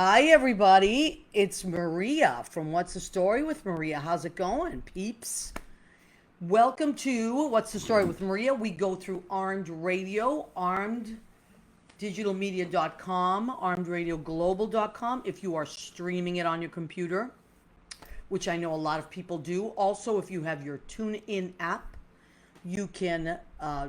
Hi, everybody. It's Maria from What's the Story with Maria. How's it going, peeps? Welcome to What's the Story with Maria. We go through Armed Radio, armeddigitalmedia.com, armedradioglobal.com if you are streaming it on your computer, which I know a lot of people do. Also, if you have your TuneIn app, you can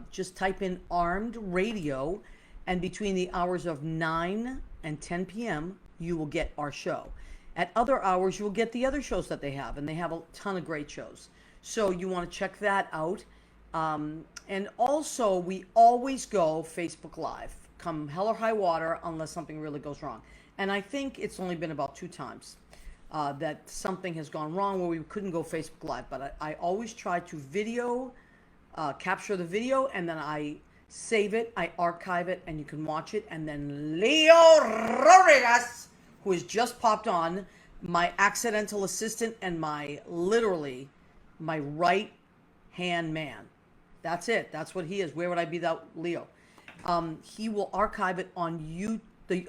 just type in Armed Radio, and between the hours of 9 and 10 p.m., you will get our show. At other hours, you will get the other shows that they have, and they have a ton of great shows. So you want to check that out. And also, we always go Facebook Live, come hell or high water, unless something really goes wrong. And I think it's only been about 2 times that something has gone wrong where we couldn't go Facebook Live. But I always try to capture the video, and then I save it, I archive it, and you can watch it. And then Leo Rodriguez, who has just popped on, my accidental assistant and my right hand man. That's it. That's what he is. Where would I be without Leo? He will archive it on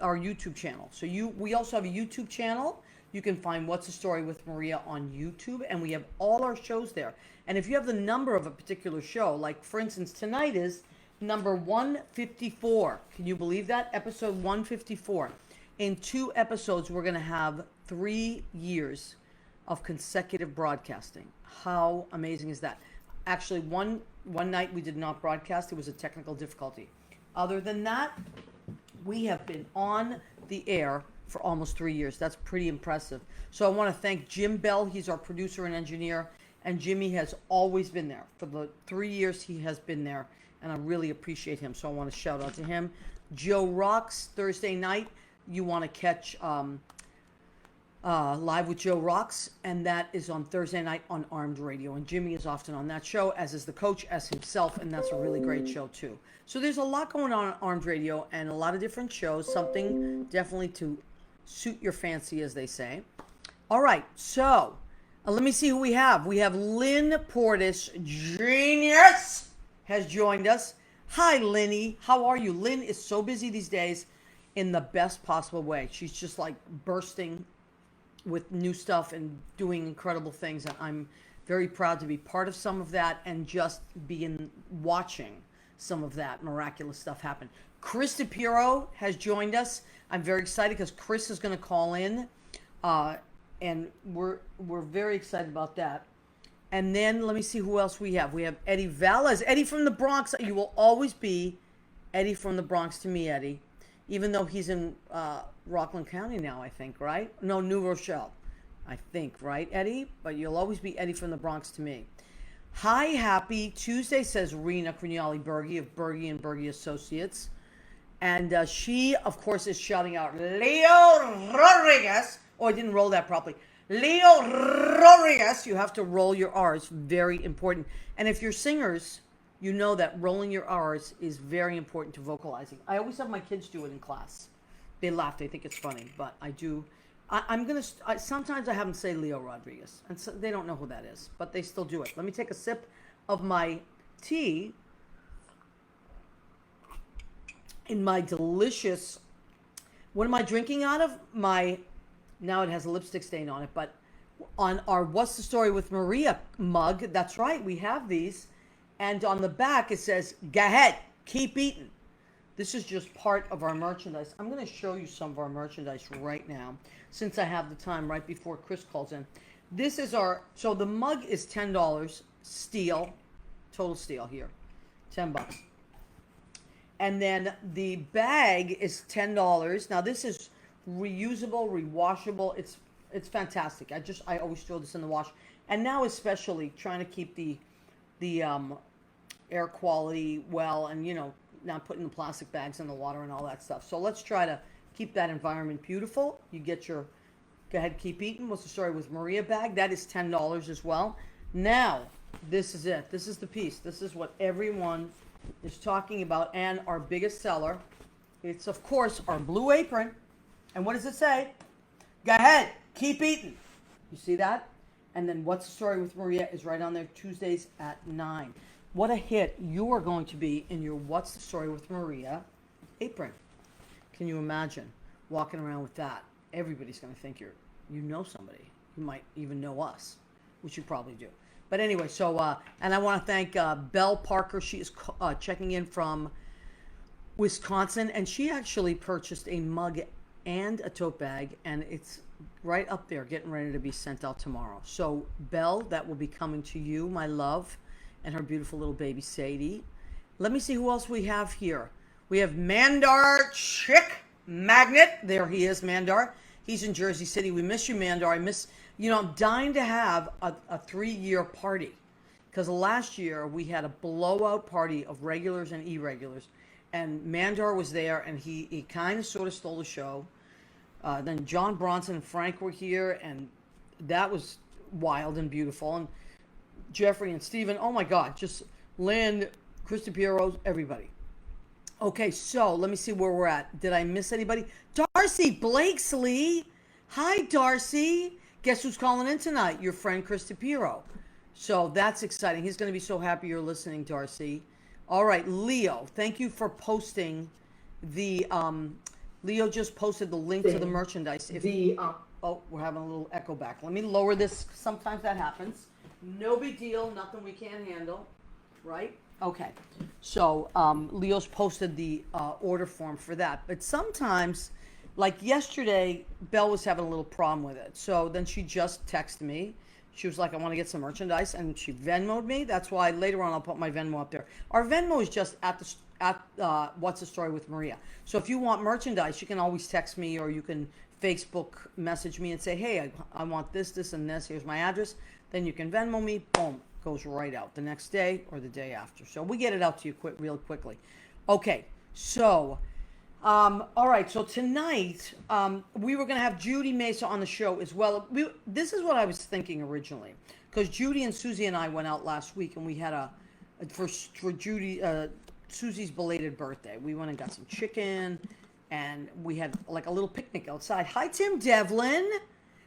our YouTube channel. So we also have a YouTube channel. You can find What's the Story with Maria on YouTube, and we have all our shows there. And if you have the number of a particular show, like for instance, tonight is number 154. Can you believe that? Episode 154. In 2 episodes, we're going to have 3 years of consecutive broadcasting. How amazing is that? Actually, one night we did not broadcast. It was a technical difficulty. Other than that, we have been on the air for almost 3 years. That's pretty impressive. So I want to thank Jim Bell. He's our producer and engineer. And Jimmy has always been there. For the 3 years he has been there. And I really appreciate him. So I want to shout out to him. Joe Rocks, Thursday night. You want to catch Live with Joe Rocks. And that is on Thursday night on Armed Radio. And Jimmy is often on that show, as is the coach, as himself. And that's a really great show, too. So there's a lot going on Armed Radio and a lot of different shows. Something definitely to suit your fancy, as they say. All right. So let me see who we have. We have Lynn Portis, genius, has joined us. Hi, Lynnie. How are you? Lynn is so busy these days in the best possible way. She's just like bursting with new stuff and doing incredible things. And I'm very proud to be part of some of that and just watching some of that miraculous stuff happen. Chris DePiero has joined us. I'm very excited because Chris is going to call in. And we're very excited about that. And then let me see who else we have. We have Eddie Valles. Eddie from the Bronx. You will always be Eddie from the Bronx to me, Eddie. Even though he's in Rockland County now, I think, right? No, New Rochelle, I think, right, Eddie? But you'll always be Eddie from the Bronx to me. Hi, happy Tuesday, says Rena Crignali-Berge of Berge and Berge Associates. And she, of course, is shouting out, Leo Rodriguez. Oh, I didn't roll that properly. Leo Rodriguez. You have to roll your R's. Very important. And if you're singers, you know that rolling your R's is very important to vocalizing. I always have my kids do it in class. They laugh. They think it's funny. But I do. Sometimes I have them say Leo Rodriguez. And so they don't know who that is. But they still do it. Let me take a sip of my tea in my delicious... What am I drinking out of? Now it has a lipstick stain on it, but on our What's the Story with Maria mug, that's right, we have these. And on the back it says, go ahead, keep eating. This is just part of our merchandise. I'm going to show you some of our merchandise right now, since I have the time right before Chris calls in. This is so the mug is $10, steel, total steel here, $10. And then the bag is $10. Now this is reusable, rewashable. It's fantastic. I always throw this in the wash. And now especially trying to keep the air quality well, and not putting the plastic bags in the water and all that stuff. So let's try to keep that environment beautiful. You get your go ahead, keep eating. What's the Story with Maria bag? That is $10 as well. Now, this is it. This is the piece. This is what everyone is talking about, and our biggest seller. It's of course our blue apron. And what does it say? Go ahead, keep eating. You see that? And then What's the Story with Maria is right on there, Tuesdays at 9. What a hit you are going to be in your What's the Story with Maria apron. Can you imagine walking around with that? everybody's going to think you know somebody. You might even know us, which you probably do. But anyway, so and I want to thank Belle Parker. She is checking in from Wisconsin, and she actually purchased a mug and a tote bag, and it's right up there, getting ready to be sent out tomorrow. So Belle, that will be coming to you, my love, and her beautiful little baby Sadie. Let me see who else we have here. We have Mandar Chick Magnet. There he is, Mandar. He's in Jersey City. We miss you, Mandar. I'm dying to have a 3-year party, because last year we had a blowout party of regulars and irregulars, and Mandar was there, and he kind of sort of stole the show. Then John Bronson and Frank were here, and that was wild and beautiful. And Jeffrey and Steven, oh my God, just Lynn, Krista Piero, everybody. Okay, so let me see where we're at. Did I miss anybody? Darcy Blakesley. Hi, Darcy. Guess who's calling in tonight? Your friend Krista Piero. So that's exciting. He's going to be so happy you're listening, Darcy. All right, Leo, thank you for posting the... Leo just posted the link to the merchandise. Oh, we're having a little echo back. Let me lower this. Sometimes that happens. No big deal. Nothing we can't handle. Right? Okay. So Leo's posted the order form for that. But sometimes, like yesterday, Belle was having a little problem with it. So then she just texted me. She was like, I want to get some merchandise. And she Venmo'd me. That's why later on I'll put my Venmo up there. Our Venmo is just at What's the Story with Maria. So if you want merchandise, you can always text me, or you can Facebook message me and say, hey, I want this, this, and this. Here's my address. Then you can Venmo me. Boom. Goes right out the next day or the day after. So we get it out to you real quickly. Okay. So, all right. So tonight, we were going to have Judy Mesa on the show as well. This is what I was thinking originally, because Judy and Susie and I went out last week, and we had for Judy, Susie's belated birthday. We went and got some chicken, and we had like a little picnic outside. Hi, Tim Devlin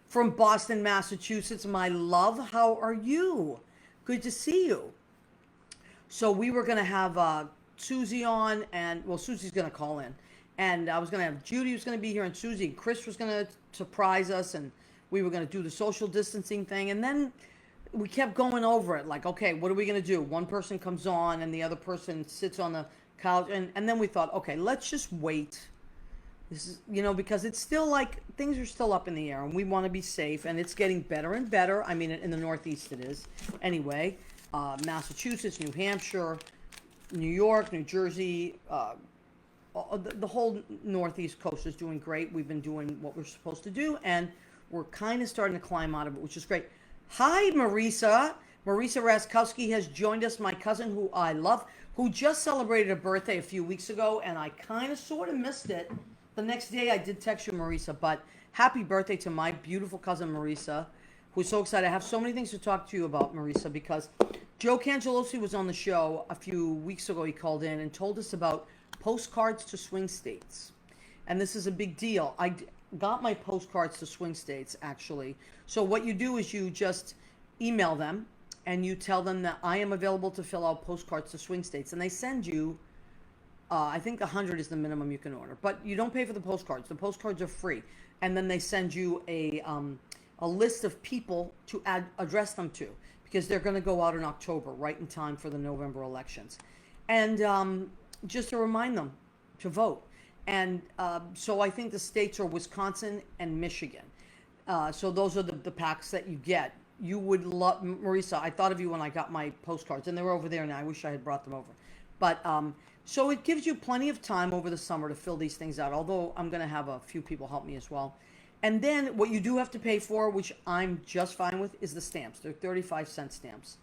from Boston, Massachusetts. My love, how are you? Good to see you. So we were going to have Susie on, and well, Susie's going to call in. And I was going to have Judy was going to be here, and Susie and Chris was going to surprise us, and we were going to do the social distancing thing. And then we kept going over it, like, okay, what are we going to do? One person comes on, and the other person sits on the couch. And then we thought, okay, let's just wait. This is, because it's still like, things are still up in the air, and we want to be safe, and it's getting better and better. I mean, in the Northeast it is. Anyway, Massachusetts, New Hampshire, New York, New Jersey, the whole Northeast coast is doing great. We've been doing what we're supposed to do, and we're kind of starting to climb out of it, which is great. Hi, Marisa. Marisa Raskowski has joined us, my cousin who I love, who just celebrated a birthday a few weeks ago, and I kind of sort of missed it. The next day I did text you, Marisa, but happy birthday to my beautiful cousin, Marisa, who's so excited. I have so many things to talk to you about, Marisa, because Joe Cangelosi was on the show a few weeks ago. He called in and told us about postcards to swing states. And this is a big deal. I got my postcards to swing states, actually. So what you do is you just email them, and you tell them that I am available to fill out postcards to swing states. And they send you, I think 100 is the minimum you can order. But you don't pay for the postcards. The postcards are free. And then they send you a list of people to address them to, because they're going to go out in October, right in time for the November elections. And just to remind them to vote. And so I think the states are Wisconsin and Michigan. So those are the packs that you get. You would love, Marisa, I thought of you when I got my postcards, and they were over there now. I wish I had brought them over. But so it gives you plenty of time over the summer to fill these things out, although I'm going to have a few people help me as well. And then what you do have to pay for, which I'm just fine with, is the stamps. They're 35-cent stamps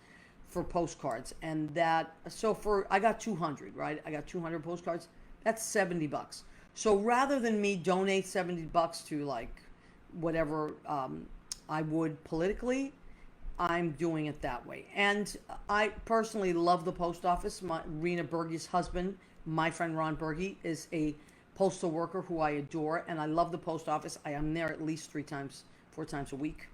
for postcards. And that, so I got 200, right? I got 200 postcards. That's $70. So rather than me donate $70 to like whatever I would politically, I'm doing it that way. And I personally love the post office. Rena Berge's husband, my friend Ron Berge, is a postal worker who I adore, and I love the post office. I am there at least 4 times a week.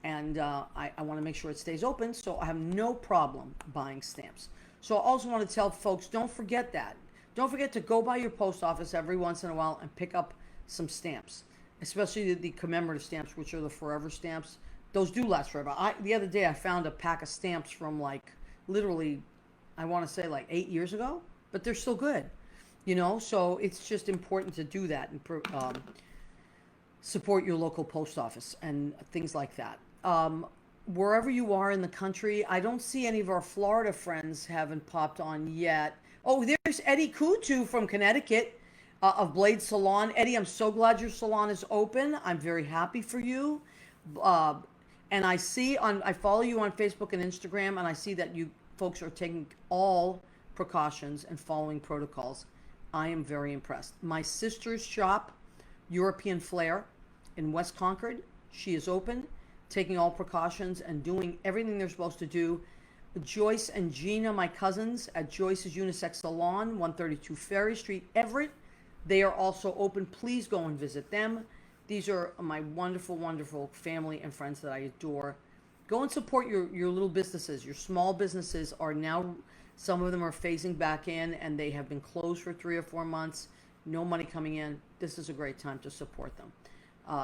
And I want to make sure it stays open, so I have no problem buying stamps. So I also want to tell folks, don't forget that. Don't forget to go by your post office every once in a while and pick up some stamps, especially the commemorative stamps, which are the forever stamps. Those do last forever. The other day I found a pack of stamps from like literally, I want to say like 8 years ago, but they're still good. So it's just important to do that and support your local post office and things like that. Wherever you are in the country, I don't see any of our Florida friends haven't popped on yet. Oh, there's Eddie Kutu from Connecticut of Blade Salon. Eddie, I'm so glad your salon is open. I'm very happy for you. Uh, and I follow you on Facebook and Instagram, and I see that you folks are taking all precautions and following protocols. I am very impressed. My sister's shop, European Flair, in West Concord, she is open, taking all precautions and doing everything they're supposed to do. Joyce and Gina, my cousins at Joyce's Unisex Salon, 132 Ferry Street, Everett, they are also open. Please go and visit them. These are my wonderful, wonderful family and friends that I adore. Go and support your little businesses. Your small businesses are now, some of them are phasing back in, and they have been closed for 3 or 4 months. No money coming in. This is a great time to support them.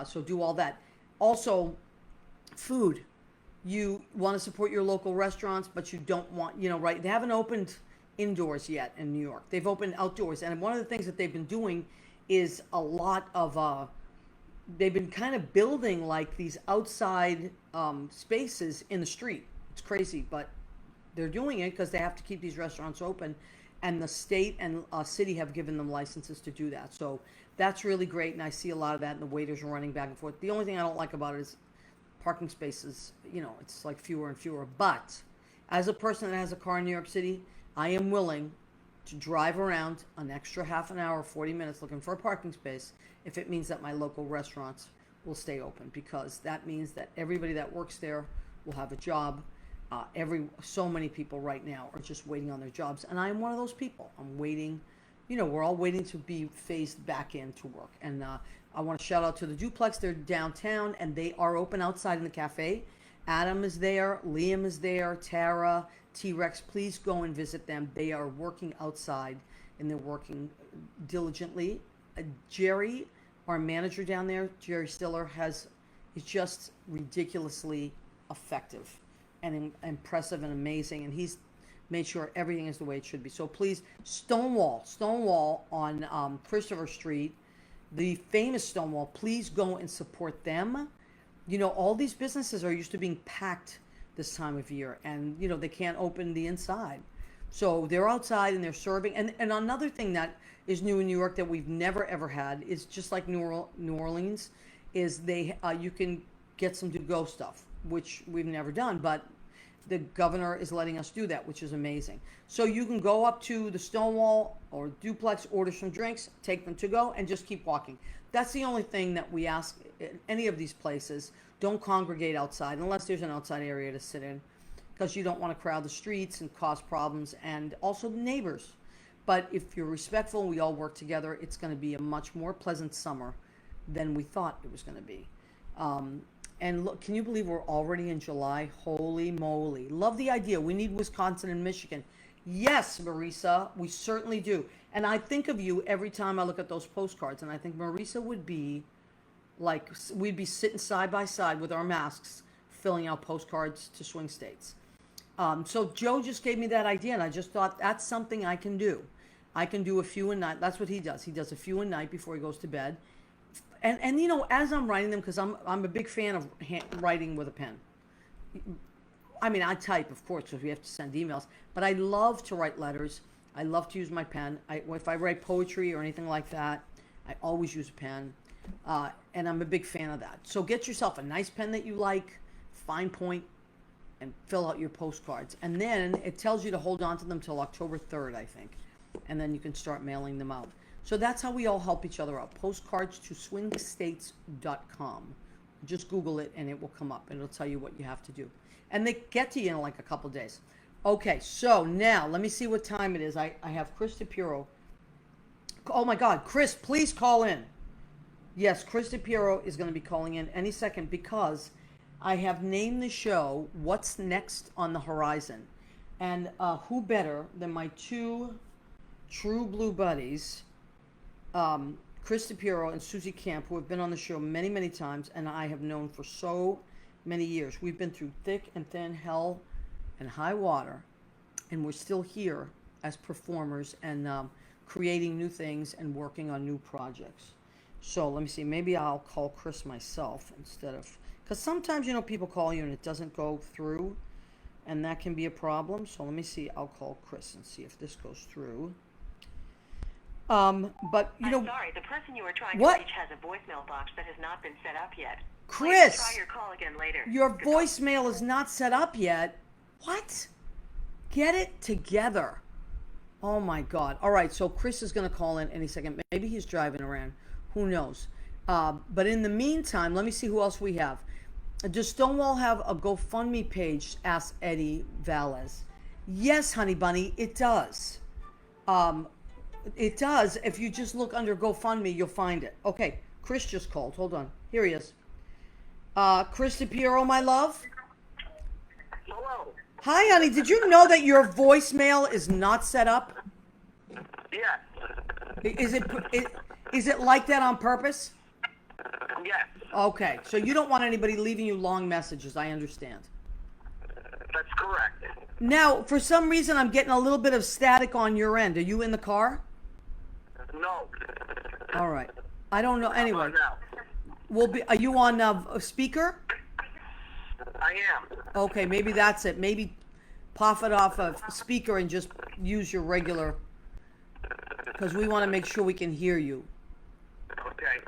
So do all that. Also, food. You want to support your local restaurants, but you don't want, right? They haven't opened indoors yet in New York. They've opened outdoors. And one of the things that they've been doing is a lot of, they've been kind of building like these outside spaces in the street. It's crazy, but they're doing it because they have to keep these restaurants open. And the state and city have given them licenses to do that. So that's really great. And I see a lot of that, and the waiters are running back and forth. The only thing I don't like about it is parking spaces, it's like fewer and fewer. But as a person that has a car in New York City, I am willing to drive around an extra half an hour, 40 minutes looking for a parking space if it means that my local restaurants will stay open, because that means that everybody that works there will have a job. So many people right now are just waiting on their jobs, and I am one of those people. I'm waiting. We're all waiting to be phased back into work. And I want to shout out to the Duplex. They're downtown, and they are open outside in the cafe. Adam is there, Liam is there, Tara, T-Rex. Please go and visit them. They are working outside, and they're working diligently. Jerry, our manager down there, Jerry Stiller, is just ridiculously effective and impressive and amazing, and he's made sure everything is the way it should be. So please, Stonewall on Christopher Street, the famous Stonewall, please go and support them. All these businesses are used to being packed this time of year, and they can't open the inside. So they're outside and they're serving. And another thing that is new in New York that we've never ever had is just like New Orleans, is you can get some to-go stuff, which we've never done, but the governor is letting us do that, which is amazing. So you can go up to the Stonewall or Duplex, order some drinks, take them to go, and just keep walking. That's the only thing that we ask in any of these places. Don't congregate outside unless there's an outside area to sit in, because you don't want to crowd the streets and cause problems, and also the neighbors. But if you're respectful and we all work together, it's going to be a much more pleasant summer than we thought it was going to be. And look, can you believe we're already in July? Holy moly. Love the idea. We need Wisconsin and Michigan. Yes, Marisa, we certainly do. And I think of you every time I look at those postcards, and I think Marisa would be like, we'd be sitting side by side with our masks, filling out postcards to swing states. So Joe just gave me that idea, and I just thought that's something I can do. I can do a few a night. That's what he does. He does a few a night before he goes to bed. And as I'm writing them, because I'm a big fan of writing with a pen. I mean, I type, of course, because we have to send emails. But I love to write letters. I love to use my pen. If I write poetry or anything like that, I always use a pen. And I'm a big fan of that. So get yourself a nice pen that you like, fine point, and fill out your postcards. And then it tells you to hold on to them till October 3rd, I think. And then you can start mailing them out. So that's how we all help each other out. Postcards to swingstates.com. Just Google it and it will come up, and it'll tell you what you have to do. And they get to you in like a couple days. Okay, so now let me see what time it is. I have Chris DePiero. Oh my God, Chris, please call in. Yes, Chris DePiero is going to be calling in any second, because I have named the show What's Next on the Horizon. And who better than my two true blue buddies, Chris DePiero and Susie Camp, who have been on the show many, many times, and I have known for so many years. We've been through thick and thin, hell and high water, and we're still here as performers and creating new things and working on new projects. So let me see, maybe I'll call Chris myself instead of, because sometimes, people call you and it doesn't go through, and that can be a problem. So let me see, I'll call Chris and see if this goes through. But I'm sorry, the person you are trying to reach has a voicemail box that has not been set up yet. Chris, please try your call again later. Your voicemail is not set up yet. What? Get it together. Oh my God. All right, so Chris is going to call in any second. Maybe he's driving around. Who knows? But in the meantime, let me see who else we have. Does Stonewall have a GoFundMe page? Asked Eddie Valles. Yes, honey bunny, it does. It does. If you just look under GoFundMe, you'll find it. Okay, Chris just called. Hold on. Here he is. Chris DePiero, my love. Hello. Hi, honey. Did you know that your voicemail is not set up? Yes. Is it like that on purpose? Yes. Okay, so you don't want anybody leaving you long messages, I understand. That's correct. Now, for some reason, I'm getting a little bit of static on your end. Are you in the car? No. All right. I don't know. Anyway, No. are you on a speaker? I am. Okay, maybe that's it. Maybe pop it off a speaker and just use your regular, because we want to make sure we can hear you. Okay.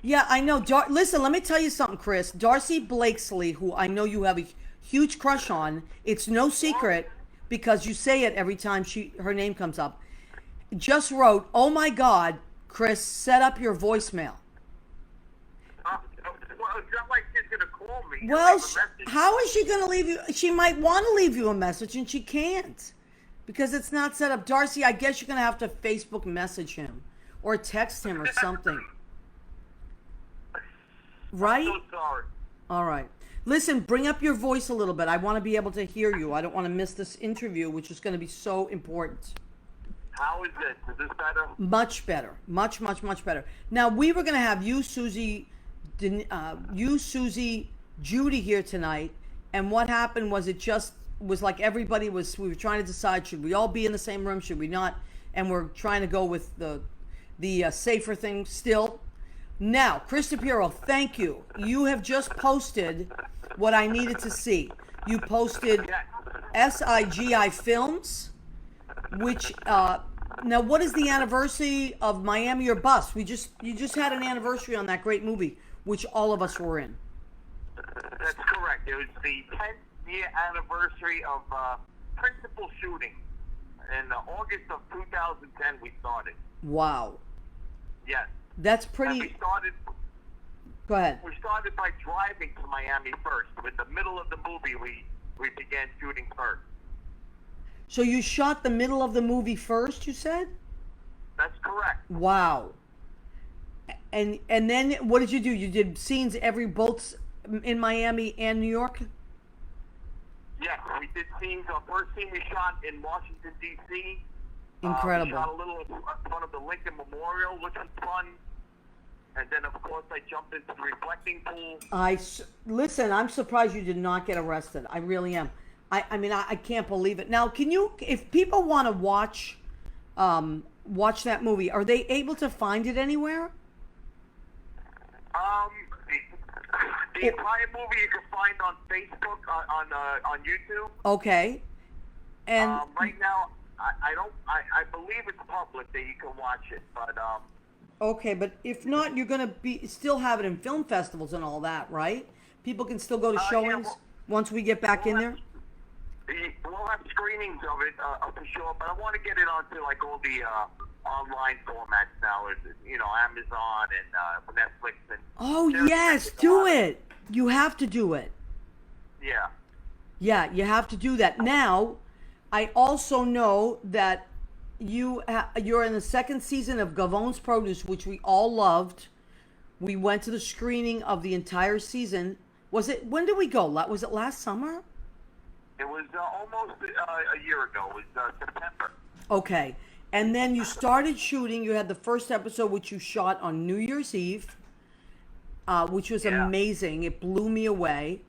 Yeah, I know. Listen, let me tell you something, Chris. Darcy Blakesley, who I know you have a huge crush on, it's no secret because you say it every time her name comes up, just wrote, "Oh my God, Chris, set up your voicemail." Well, it's not like she's going to call me. Well, how is she going to leave you? She might want to leave you a message, and she can't because it's not set up. Darcy, I guess you're going to have to Facebook message him or text him or something. Right? I'm so sorry. All right. Listen, bring up your voice a little bit. I want to be able to hear you. I don't want to miss this interview, which is going to be so important. How is this? Is this better? Much better. Much, much, much better. Now, we were going to have you, Susie, Judy here tonight, and what happened was it just was like we were trying to decide, should we all be in the same room, should we not? And we're trying to go with the safer thing still. Now, Chris DePiero, thank you. You have just posted what I needed to see. You posted SIGI Films, which, now what is the anniversary of Miami or Bust? You just had an anniversary on that great movie, which all of us were in. That's correct. It was the 10th year anniversary of principal shooting. In August of 2010, we started. Wow. Yes. That's pretty. And we started. Go ahead. We started by driving to Miami first. In the middle of the movie, we began shooting first. So you shot the middle of the movie first, you said? That's correct. Wow. And then what did you do? You did scenes both in Miami and New York? Yes, we did scenes. Our first scene we shot in Washington, D.C. Incredible. We shot a little in front of the Lincoln Memorial, which was fun. And then, of course, I jumped into the reflecting pool. Listen, I'm surprised you did not get arrested. I really am. I mean, I can't believe it. Now, if people want to watch that movie, are they able to find it anywhere? The entire movie you can find on Facebook, on YouTube. Okay. And right now, I believe it's public that you can watch it, but okay, but if not, you're gonna still have it in film festivals and all that, right? People can still go to showings once we get back in there. We'll have screenings of it for sure, but I want to get it onto like all the online formats now, Amazon and Netflix and. Oh yes, do it. You have to do it. Yeah. Yeah, you have to do that. Now, I also know that you're in the second season of Gavon's Produce, which we all loved. We went to the screening of the entire season. When did we go? Was it last summer? It was almost a year ago. It was September. Okay. And then you started shooting. You had the first episode, which you shot on New Year's Eve, which was Yeah. amazing. It blew me away.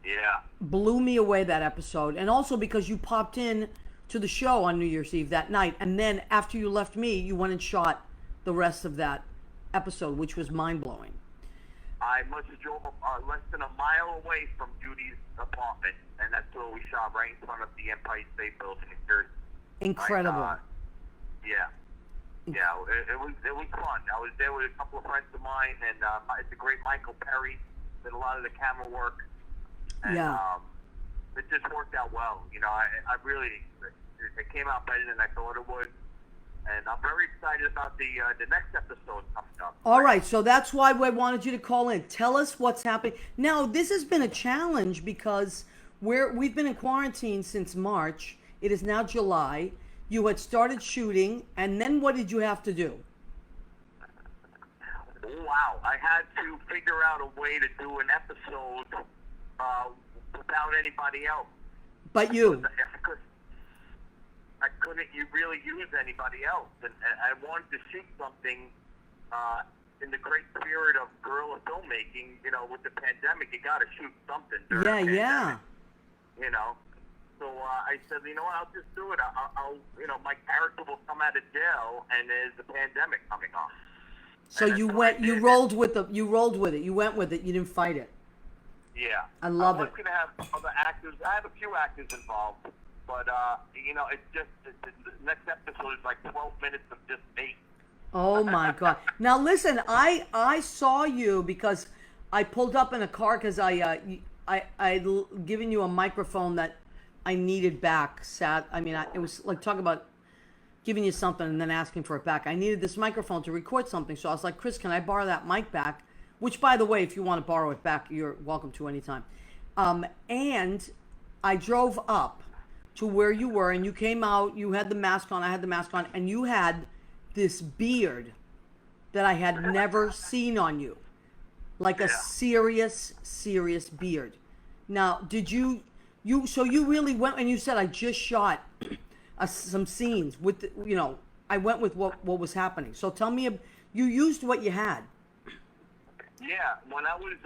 Yeah. Blew me away, that episode. And also because you popped in to the show on New Year's Eve that night. And then after you left me, you went and shot the rest of that episode, which was mind-blowing. I must have drove less than a mile away from Judy's apartment, and that's where we shot, right in front of the Empire State Building in Jersey. Incredible. Yeah. Yeah, it was fun. I was there with a couple of friends of mine, and the great Michael Perry did a lot of the camera work. And, Yeah. it just worked out well. You know, I really, it came out better than I thought it would. And I'm very excited about the next episode coming up. All right, so that's why we wanted you to call in. Tell us what's happening. Now, this has been a challenge because we've been in quarantine since March. It is now July. You had started shooting, and then what did you have to do? Wow, I had to figure out a way to do an episode without anybody else. But you. Because I couldn't really use anybody else, and I wanted to shoot something in the great spirit of guerrilla filmmaking. You know, with the pandemic, you got to shoot something. During the pandemic, you know. So I said, you know what, I'll just do it. I'll you know, my character will come out of jail, and there's a pandemic coming on. So you rolled with it. You went with it. You didn't fight it. Yeah. I love I was it. going to have other actors. I have a few actors involved, but you know, it's just the next episode is like 12 minutes of just me. Oh my God! Now listen, I saw you because I pulled up in a car because I'd given you a microphone that I needed back. It was like talk about giving you something and then asking for it back. I needed this microphone to record something, so I was like, Chris, can I borrow that mic back? Which, by the way, if you want to borrow it back, you're welcome to anytime. And I drove up to where you were, and you came out. You had the mask on. I had the mask on, and you had this beard that I had never seen on you, like a serious beard. Now, did you really went and you said, I just shot some scenes with, I went with what was happening. So tell me, you used what you had. Yeah, when I was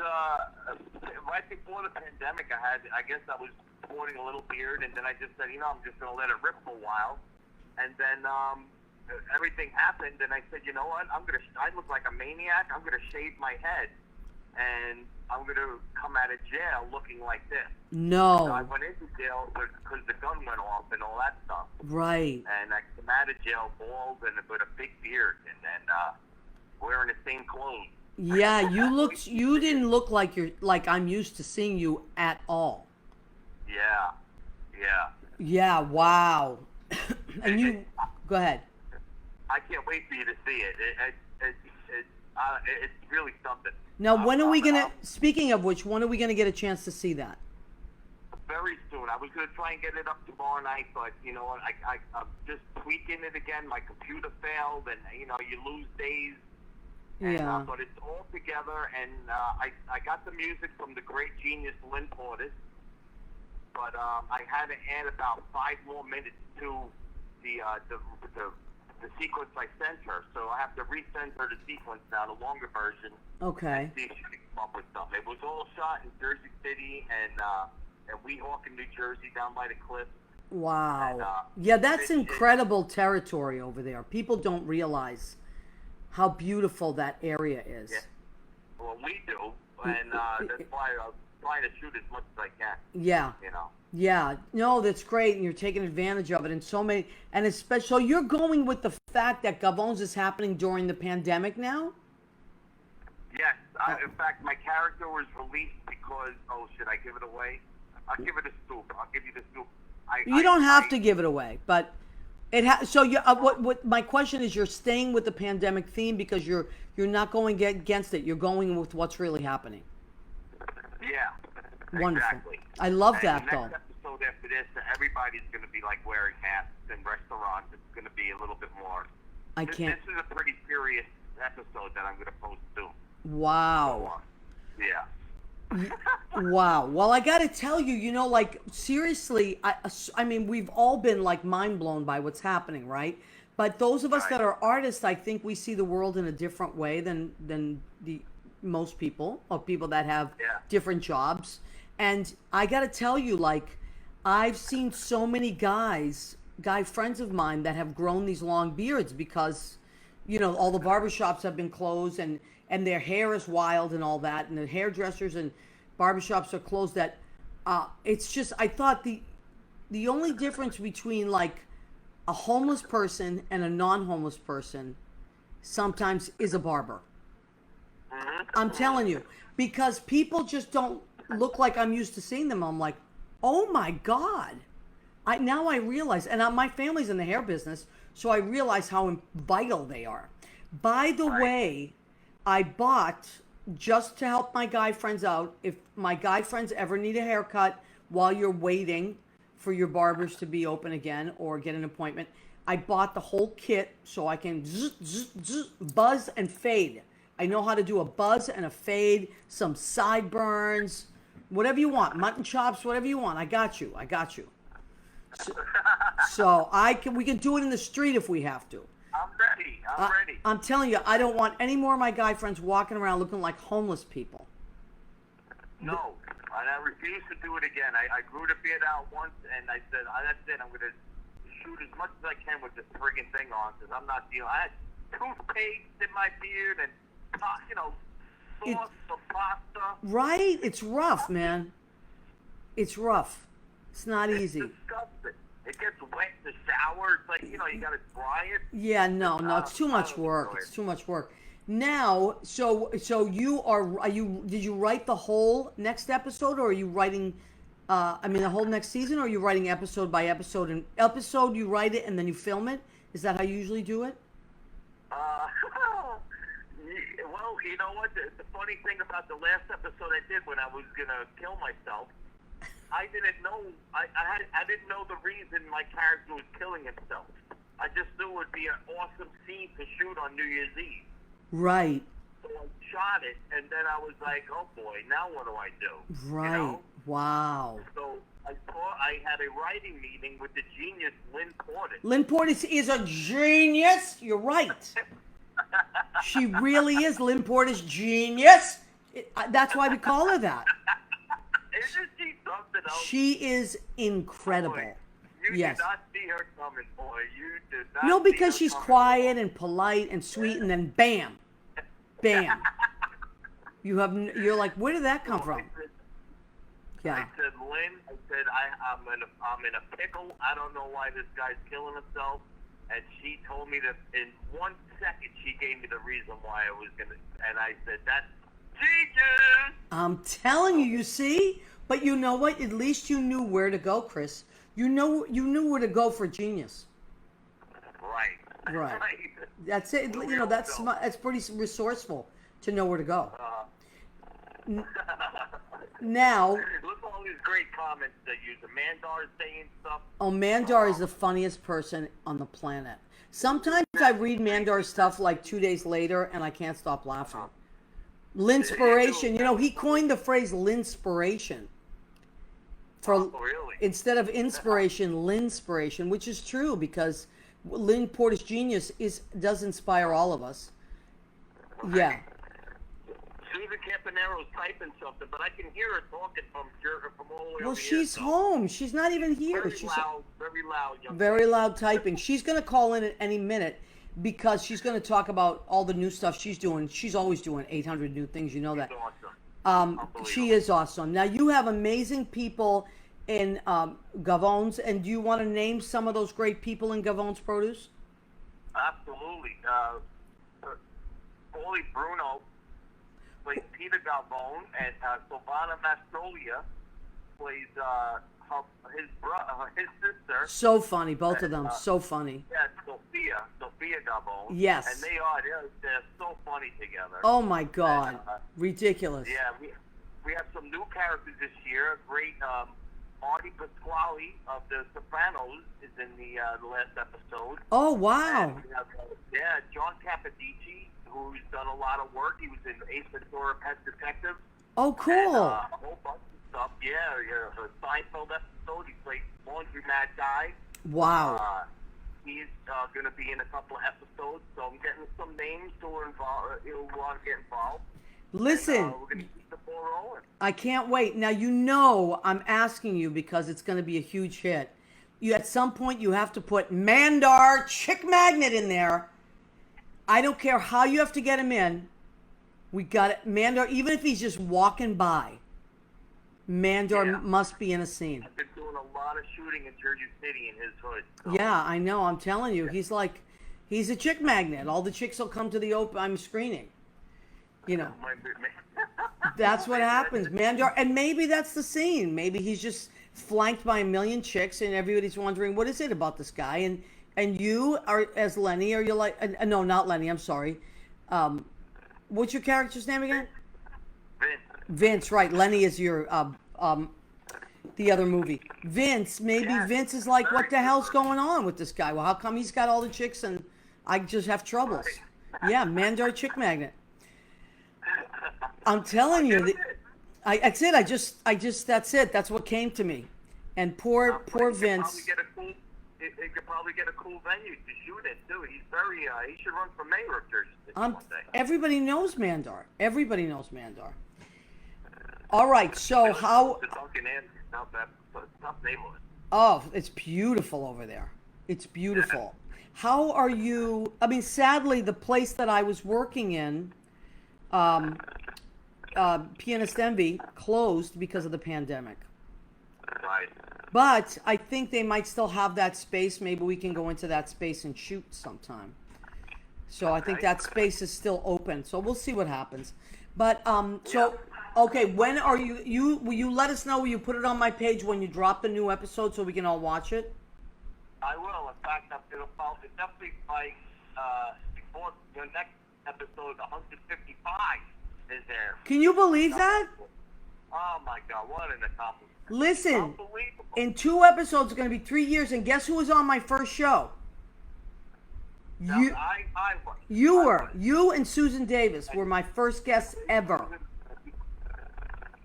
right before the pandemic, I guess I was sporting a little beard, and then I just said, I'm just gonna let it rip for a while, and then everything happened, and I said, you know what, I look like a maniac. I'm gonna shave my head, and I'm gonna come out of jail looking like this. No. So I went into jail because the gun went off and all that stuff. Right. And I came out of jail bald and with a big beard, and then wearing the same clothes. Yeah, you didn't look like I'm used to seeing you at all. Yeah. Yeah, wow. And you, go ahead. I can't wait for you to see it. It's really something. Now, when are we speaking of which, when are we gonna get a chance to see that? Very soon. I was gonna try and get it up tomorrow night, but you know what, I'm just tweaking it again. My computer failed, and you lose days. And, Yeah. but it's all together, and I got the music from the great genius Lynn Portis, but I had to add about 5 more minutes to the sequence I sent her, so I have to resend her the sequence now, the longer version. Okay. And see if she can come up with something. It was all shot in Jersey City and Weehawken, New Jersey, down by the cliff. Wow. And, yeah, that's incredible territory over there. People don't realize how beautiful that area is. Yeah. Well, we do, and that's why I'm trying to shoot as much as I can. Yeah. Yeah, no, that's great, and you're taking advantage of it, and especially, so you're going with the fact that Gavones is happening during the pandemic now? Yes, in fact, my character was released because, should I give it away? I'll give it a scoop. I'll give you the scoop. You don't have to give it away, but so you. What my question is, you're staying with the pandemic theme because you're not going against it. You're going with what's really happening. Yeah. Wonderful. Exactly. I love and that, the though. next episode after this, everybody's going to be like wearing masks in restaurants. It's going to be a little bit more. This is a pretty serious episode that I'm going to post soon. Wow. So, yeah. Wow. Well, I got to tell you, like seriously, I mean, we've all been like mind blown by what's happening, right? But those of us Right. that are artists, I think we see the world in a different way than the most people, or people that have Yeah. different jobs. And I got to tell you, like, I've seen so many guy friends of mine that have grown these long beards because, all the barbershops have been closed, and their hair is wild and all that, and the hairdressers and barbershops are closed. That it's just, I thought the only difference between like a homeless person and a non-homeless person sometimes is a barber. I'm telling you, because people just don't look like I'm used to seeing them. I'm like, oh my God. Now I realize, and my family's in the hair business, so I realize how vital they are. By the way, I bought, just to help my guy friends out, if my guy friends ever need a haircut while you're waiting for your barbers to be open again or get an appointment, I bought the whole kit so I can buzz and fade. I know how to do a buzz and a fade, some sideburns, whatever you want, mutton chops, whatever you want. I got you. So we can do it in the street if we have to. I'm ready. I'm ready. I'm telling you, I don't want any more of my guy friends walking around looking like homeless people. No, and I refuse to do it again. I grew the beard out once, and I said, that's it. I'm going to shoot as much as I can with this friggin' thing on, because I'm not dealing. I had toothpaste in my beard and, sauce for pasta. Right? It's rough, man. It's rough. It's not easy. It's disgusting. It gets wet in the shower. It's like, you got to dry it. Yeah, no, it's too much work. It's too much work. Now, so did you write the whole next episode, or are you writing, the whole next season, or are you writing episode by episode? And episode, you write it and then you film it? Is that how you usually do it? Well, you know what? The funny thing about the last episode I did when I was going to kill myself, I didn't know. I didn't know the reason my character was killing himself. I just knew it would be an awesome scene to shoot on New Year's Eve. Right. So I shot it, and then I was like, "Oh boy, now what do I do?" Right. Wow. So I had a writing meeting with the genius Lynn Portis. Lynn Portis is a genius. You're right. She really is. Lynn Portis, genius. That's why we call her that. Isn't she something else? She is incredible. Boy, you yes. did not see her coming, boy. You did not. No, see because her she's coming. quiet and polite and sweet, and then bam, bam. You're like, where did that come from? Yeah. I said, Lynn, I'm in a pickle. I don't know why this guy's killing himself. And she told me that in 1 second, she gave me the reason why I was gonna. And I said, that's genius. I'm telling you, you see? But you know what? At least you knew where to go, Chris. You knew where to go for genius. Right. That's it. That's pretty resourceful to know where to go. Now, look at all these great comments that use the Mandar saying stuff. Oh, Mandar is the funniest person on the planet. Sometimes I read Mandar's stuff like 2 days later, and I can't stop laughing. Linspiration. He coined the phrase Linspiration. Really? Instead of inspiration, Linspiration, which is true because Lynn Portis Genius does inspire all of us. Yeah. Susan Campanero's typing something, but I can hear her talking from all the way Well, over she's here, home. She's not even here. Very She's loud, very loud. Young very loud typing. She's going to call in at any minute because she's going to talk about all the new stuff she's doing. She's always doing 800 new things. You know that. Awesome. She is awesome. Now, you have amazing people in Gavon's, and do you want to name some of those great people in Gavon's Produce? Absolutely. Paulie Bruno plays Peter Gavone, and Silvana Mastrolia plays his sister. So funny, both of them. So funny. Yeah, Sophia Gavone. Yes. And they're so funny together. Oh my God, and, ridiculous. Yeah, we have some new characters this year. Great Marty Pasquale of The Sopranos is in the last episode. Oh wow. And we have, John Capodici, who's done a lot of work. He was in Ace Ventura: Pet Detective. Oh cool. And, a whole bunch of stuff. Yeah, the Seinfeld episode. He played Laundromat Guy. Wow. He's going to be in a couple of episodes, so I'm getting some names who are involved. Who want to get involved. Listen, And, we're going to keep the ball rolling. I can't wait. Now, you know I'm asking you because it's going to be a huge hit. You at some point you have to put Mandar Chick Magnet in there. I don't care how you have to get him in. We got it. Mandar, even if he's just walking by, Mandar must be in a scene. I've been doing a lot of shooting in Jersey City in his hood. So. Yeah, I know. I'm telling you, he's a chick magnet. All the chicks will come to the I'm screening. You know, that's what happens. Mandar, and maybe that's the scene. Maybe he's just flanked by a million chicks, and everybody's wondering what is it about this guy. And you are as Lenny, or you're like, no, not Lenny. I'm sorry. What's your character's name again? Vince, right. Lenny is your, the other movie. Vince, maybe Vince is like, what the hell's going on with this guy? Well, how come he's got all the chicks and I just have troubles? Yeah, Mandar Chick Magnet. I'm telling you, that's it. I just, that's it. That's what came to me. And poor Vince. He could probably get a cool venue to shoot it too. He's very. He should run for mayor of Jersey City one day. Everybody knows Mandar. Everybody knows Mandar. All right. So how? The Duncan Inn, tough neighborhood. Oh, it's beautiful over there. It's beautiful. How are you? I mean, sadly, the place that I was working in, Pianist Envy, closed because of the pandemic. Right. But I think they might still have that space. Maybe we can go into that space and shoot sometime. So I think that space is still open. So we'll see what happens. But okay, when are will you let us know? Will you put it on my page when you drop the new episode so we can all watch it? I will. In fact, it'll definitely by before your next episode, 155 is there. Can you believe that? Oh my God, what an accomplishment. Listen, in 2 episodes, it's going to be 3 years, and guess who was on my first show? You and Susan Davis were my first guests ever.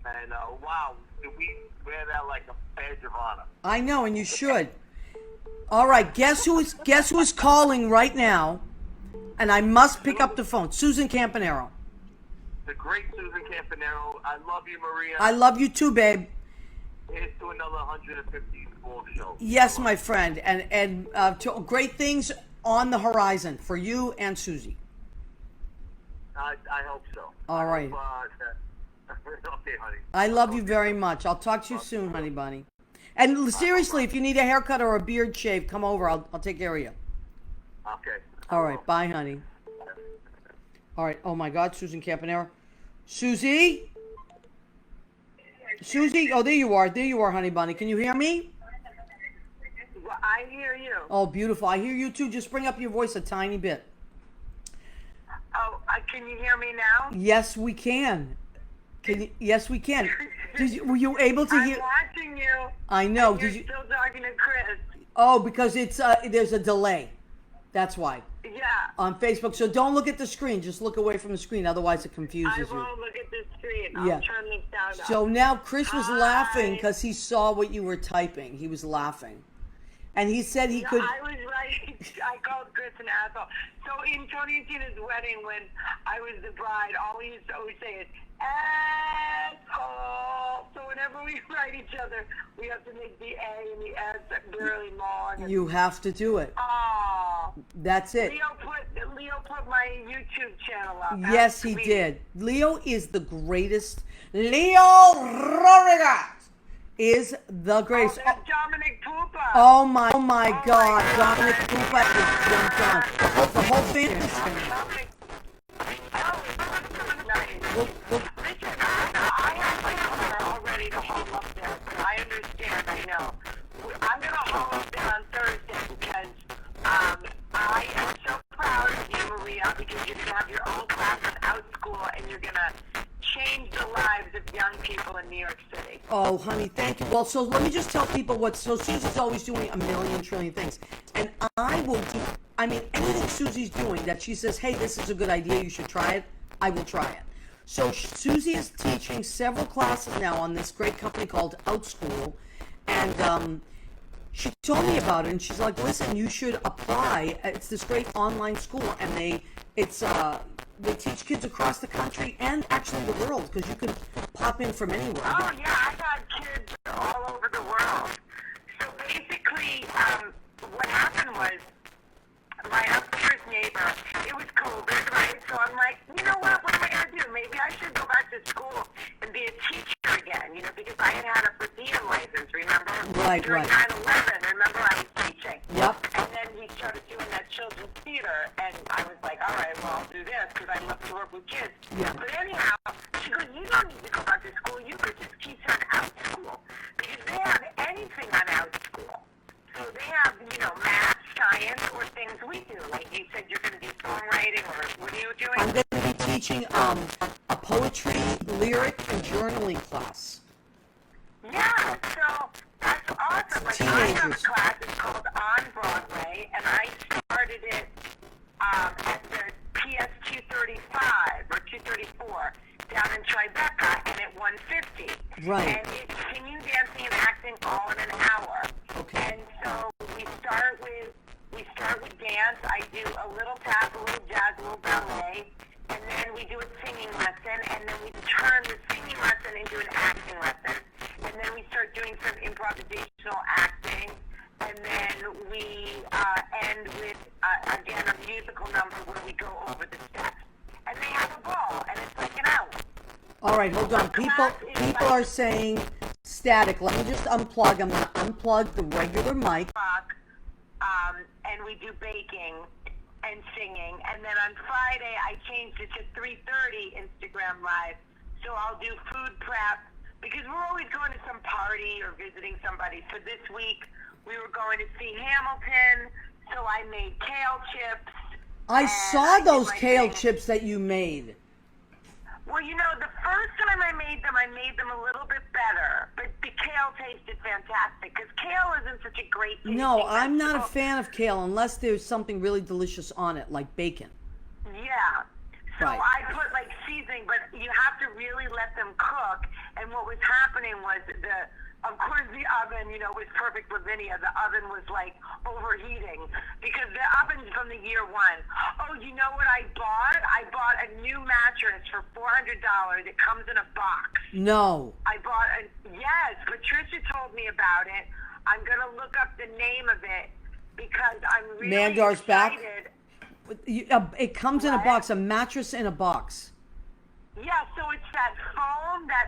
And wow, we wear that like a badge of honor. I know, and you should. All right, guess who is calling right now? And I must pick up the phone. Susan Campanaro. The great Susan Campanaro. I love you, Maria. I love you too, babe. Here's to another 154 show. Yes, my friend, and great things on the horizon for you and Susie. I hope so. All right. Okay, honey. I love you very much. I'll talk to you soon, honey bunny. And seriously, if you need a haircut or a beard shave, come over. I'll take care of you. Okay. All right. Bye, honey. All right. Oh my God, Susan Campanaro. Susie? Susie? Oh, there you are. There you are, honey bunny. Can you hear me? Well, I hear you. Oh, beautiful. I hear you too. Just bring up your voice a tiny bit. Oh, can you hear me now? Yes, we can. Yes, we can. Were you able to hear? I'm watching you. I know. You're still talking to Chris. Oh, because it's there's a delay. That's why. Yeah. On Facebook. So don't look at the screen. Just look away from the screen. Otherwise, it confuses you. I won't look at the screen. I'll turn this down. So now Chris was laughing because he saw what you were typing. He was laughing. And he said he could... I was right. I called Chris an asshole. So in Tony and Tina's wedding, when I was the bride, all we used to always say is, asshole. So whenever we write each other, we have to make the A and the S really long. You have to do it. Oh. That's it. Leo put my YouTube channel up. Yes, he did. Leo is the greatest. Leo Rodriguez is the greatest. Oh, that's Dominic Pupa. Oh my God, Dominic Pupa is jumped on. The whole family. Listen, I have my car all ready to haul up there. I understand, I know. I'm going to haul up there on Thursday because I am so proud of you, Maria, because you're going to have your own class in out school and you're going to change the lives of young people in New York City. Oh, honey, thank you. Well, so let me just tell people so Susie's always doing a million trillion things. And I will do, anything Susie's doing that she says, hey, this is a good idea, you should try it, I will try it. So Susie is teaching several classes now on this great company called Outschool. And she told me about it, and she's like, "Listen, you should apply. It's this great online school, and they teach kids across the country and actually the world because you can pop in from anywhere." Oh yeah, I got kids all over the world. So basically, what happened was my upstairs neighbor. It was COVID, right? So I'm like, you know what am I gonna do? Maybe I should go back to school and be a teacher again. Because I had a per diem license. Remember? Right, During right. 9/11, remember I was teaching. Yep. And then he started doing that children's theater, and I was like, all right, well, I'll do this because I love to work with kids. Yeah. But anyhow, she goes, you don't need to go back to school. You could just teach on out school because they have anything on out school. So they have, math, science, or things we do. Like you said, you're going to do songwriting, or what are you doing? I'm going to be teaching a poetry, lyric, and journaling class. Yeah, so that's awesome. Like I have a Teenagers. class, it's called On Broadway, and I started it at the PS 235 or 234 down in Tribeca, and at 150. Right. And it's singing, dancing, and acting all in an hour. Okay. And so we start with dance. I do a little tap, a little jazz, a little ballet, and then we do a singing lesson, and then we turn the singing lesson into an acting lesson, and then we start doing some improvisational acting, and then we end with again a musical number where we go over the steps, and they have a ball, and it's like an hour. All right, hold on. People are saying static. Let me just unplug. I'm going to unplug the regular mic. And we do baking and singing, and then on Friday I changed it to 3:30 Instagram Live, so I'll do food prep because we're always going to some party or visiting somebody. So this week we were going to see Hamilton, so I made kale chips. I and saw did those my kale thing. chips that you made. Well, the first time I made them a little bit better, but the kale tasted fantastic because kale isn't such a great tasting No, I'm not a vegetable. fan of kale unless there's something really delicious on it, like bacon. Yeah. So Right. I put seasoning, but you have to really let them cook. And what was happening was of course the oven, was perfect for Lavinia. The oven was overheating because the oven's from the year one. Oh, you know what I bought? I bought a new mattress for $400. It comes in a box. No. I bought yes, Patricia told me about it. I'm going to look up the name of it because I'm really Mandar's back? excited. It comes in a What? box, a mattress in a box. Yeah, so it's that foam that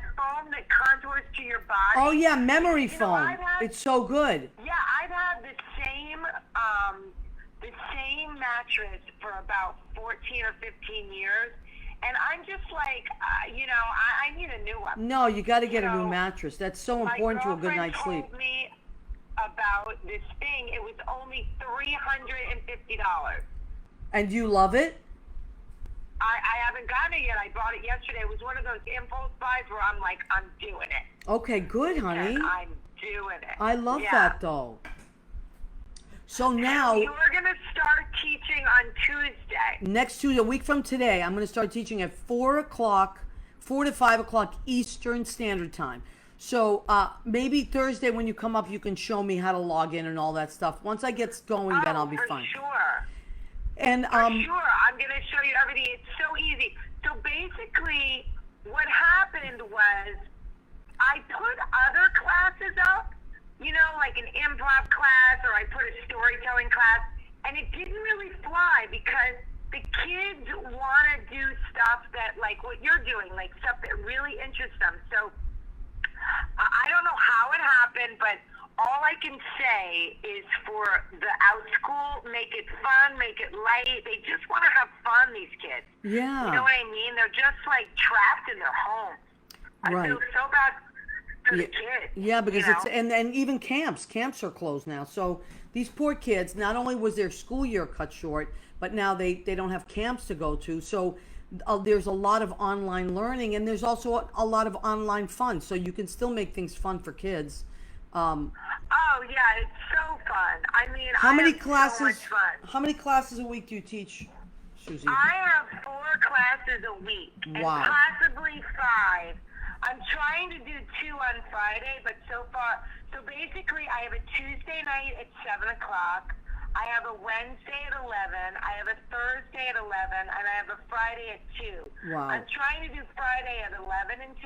contours to your body. Oh yeah, memory You know, foam. I've had- It's so good. Yeah, I've had the same mattress for about 14 or 15 years, and I'm just like, I need a new one. No, you got to get a new So, mattress. That's so My important to a good girlfriend night's sleep. told me about this thing. It was only $350. And you love it? I haven't gotten it yet. I bought it yesterday. It was one of those impulse buys where I'm like, I'm doing it. Okay, good, honey. And I'm doing it. I love Yeah. that though. So now, You were going to start teaching on Tuesday. next Tuesday, a week from today, I'm going to start teaching at 4 to 5 o'clock Eastern Standard Time. So maybe Thursday when you come up, you can show me how to log in and all that stuff. Once I get going, then I'll be for fine. Sure. And Sure. I'm going to show you everything. It's so easy. So basically, what happened was I put other classes up, like an improv class, or I put a storytelling class, and it didn't really fly because the kids want to do stuff that, like what you're doing, like stuff that really interests them. So I don't know how it happened, but all I can say is for the out school, make it fun, make it light. They just want to have fun, these kids. Yeah. You know what I mean? They're just trapped in their home. I feel so bad for the kids. Yeah, because you it's know? and even camps are closed now. So these poor kids, not only was their school year cut short, but now they don't have camps to go to. So there's a lot of online learning, and there's also a lot of online fun. So you can still make things fun for kids. Oh yeah, it's so fun. I mean, How many have classes? So much fun. How many classes a week do you teach, Susie? I have 4 classes a week, Wow. and possibly 5. I'm trying to do 2 on Friday, but so basically I have a Tuesday night at 7 o'clock. I have a Wednesday at 11. I have a Thursday at 11, and I have a Friday at 2. Wow. I'm trying to do Friday at 11 and 2,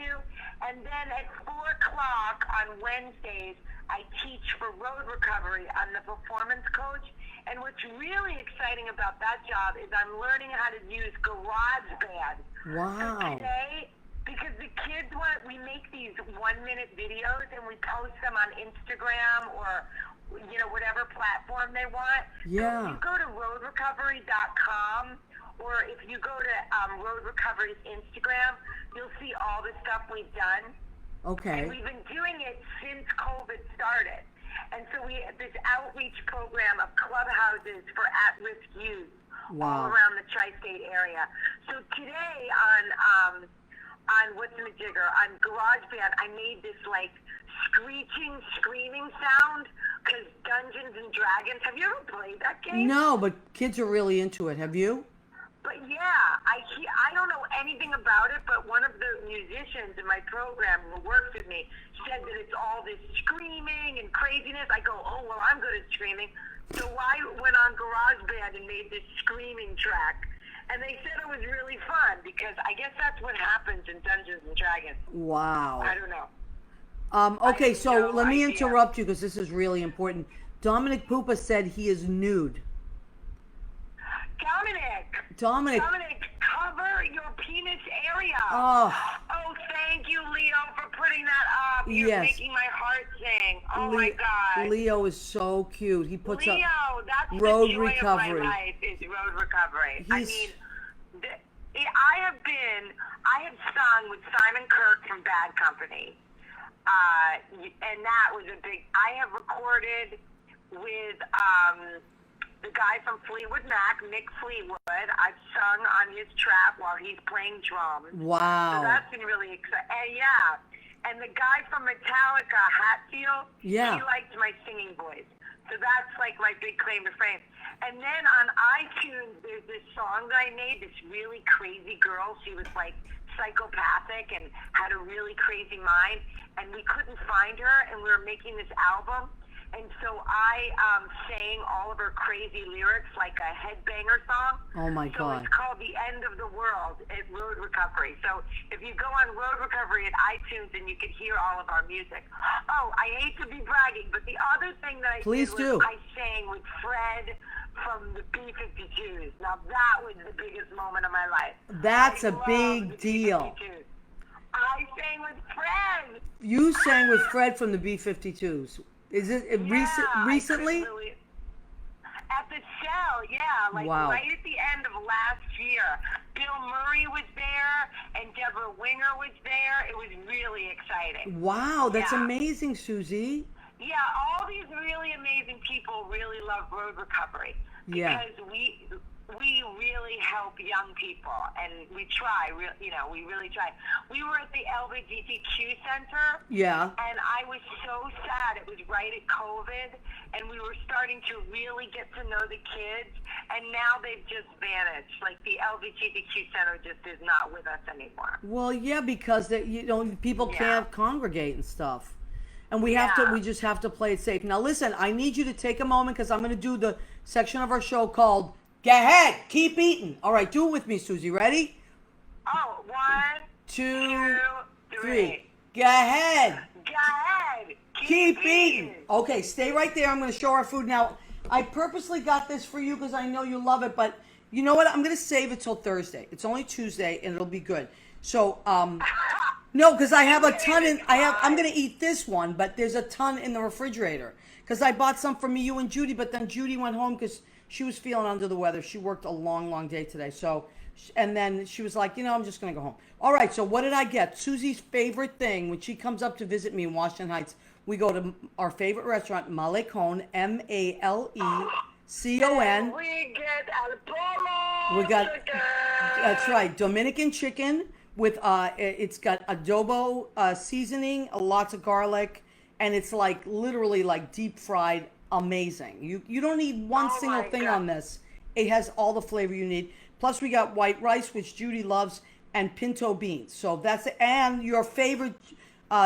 and then at 4 o'clock on Wednesdays, I teach for road recovery. I'm the performance coach, and what's really exciting about that job is I'm learning how to use GarageBand. Wow. So today, because the kids we make these 1-minute videos, and we post them on Instagram or whatever platform they want. Yeah. So if you go to roadrecovery.com, or if you go to Road Recovery's Instagram, you'll see all the stuff we've done. Okay. And we've been doing it since COVID started. And so we have this outreach program of clubhouses for at-risk youth all around the tri-state area. So today on What's in the Jigger, on GarageBand, I made this like screeching, screaming sound because Dungeons and Dragons. Have you ever played that game? No, but kids are really into it. Have you? But yeah, I don't know anything about it, but one of the musicians in my program who works with me said that it's all this screaming and craziness. I go, oh, well, I'm good at screaming. So I went on GarageBand and made this screaming track. And they said it was really fun because I guess that's what happens in Dungeons and Dragons. Wow. I don't know. Okay, so let me idea. interrupt you because this is really important. Dominic Pupa said he is nude. Dominic, cover your penis area. Oh, Thank you, Leo, for putting that up. You're yes. making my heart sing. Oh my God. Leo is so cute. He puts Leo, up that's road the joy recovery. of my life is road recovery. I He's- mean, I have sung with Simon Kirk from Bad Company. And that was a big, I have recorded with the guy from Fleetwood Mac, Mick Fleetwood. I've sung on his track while he's playing drums. Wow. So that's been really exciting. And the guy from Metallica, Hatfield, he liked my singing voice. So that's like my big claim to fame. And then on iTunes, there's this song that I made, this really crazy girl. She was like psychopathic and had a really crazy mind. And we couldn't find her, and we were making this album. And so I sang all of her crazy lyrics like a headbanger song. Oh my God. So it's called The End of the World at Road Recovery. So if you go on Road Recovery at iTunes, and you can hear all of our music. Oh, I hate to be bragging, but the other thing that I Please did was do. I sang with Fred from the B-52s. Now that was the biggest moment of my life. That's a I love big the deal. B-52s. I sang with Fred. You sang with Fred from the B-52s. Is it recently? At the Shell, like Wow. right at the end of last year. Bill Murray was there, and Deborah Winger was there. It was really exciting. Wow, that's Yeah. amazing, Susie. Yeah, all these really amazing people really love road recovery. Yeah. Because we really help young people, and we try, we really try. We were at the LGBTQ Center. Yeah. And I was so sad. It was right at COVID, and we were starting to really get to know the kids, and now they've just vanished. Like the LGBTQ Center just is not with us anymore. Well, yeah, because people can't congregate and stuff. And we just have to play it safe. Now listen, I need you to take a moment because I'm going to do the section of our show called Go Ahead, Keep Eating. All right, do it with me, Susie. Ready? Oh, 1, 2, 2, 3. Go ahead. Go ahead. Keep eating. Okay, stay right there. I'm going to show our food now. I purposely got this for you because I know you love it, but you know what? I'm going to save it till Thursday. It's only Tuesday, and it'll be good. So, no, because I have a ton I'm going to eat this one, but there's a ton in the refrigerator because I bought some for me, you and Judy, but then Judy went home because she was feeling under the weather. She worked a long, long day today. So, and then she was like, I'm just going to go home. All right, so what did I get? Susie's favorite thing, when she comes up to visit me in Washington Heights, we go to our favorite restaurant, Malecon, Malecon. We get al pollo. We got, chicken. that's right, Dominican chicken with, it's got adobo seasoning, lots of garlic, and it's like literally like deep fried, amazing. You don't need one single thing on this. It has all the flavor you need. Plus we got white rice, which Judy loves, and pinto beans. So that's and your favorite,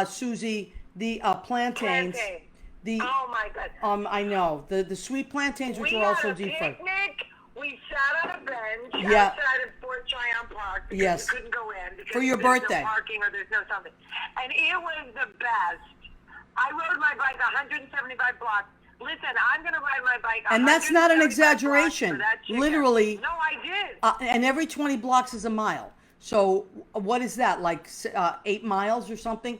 Susie, the plantains. Plantain. The Oh my God. I know the sweet plantains, which We are had also a deep fried. picnic. We sat on a bench Yeah. outside of Fort Tryon Park because Yes. we couldn't go in because For your there's birthday. no parking or there's no something. And it was the best. I rode my bike 175 blocks. Listen, I'm going to ride my bike. And that's not an 175 exaggeration. blocks for that chicken. Literally. No, I did. And every 20 blocks is a mile. So what is that, like 8 miles or something?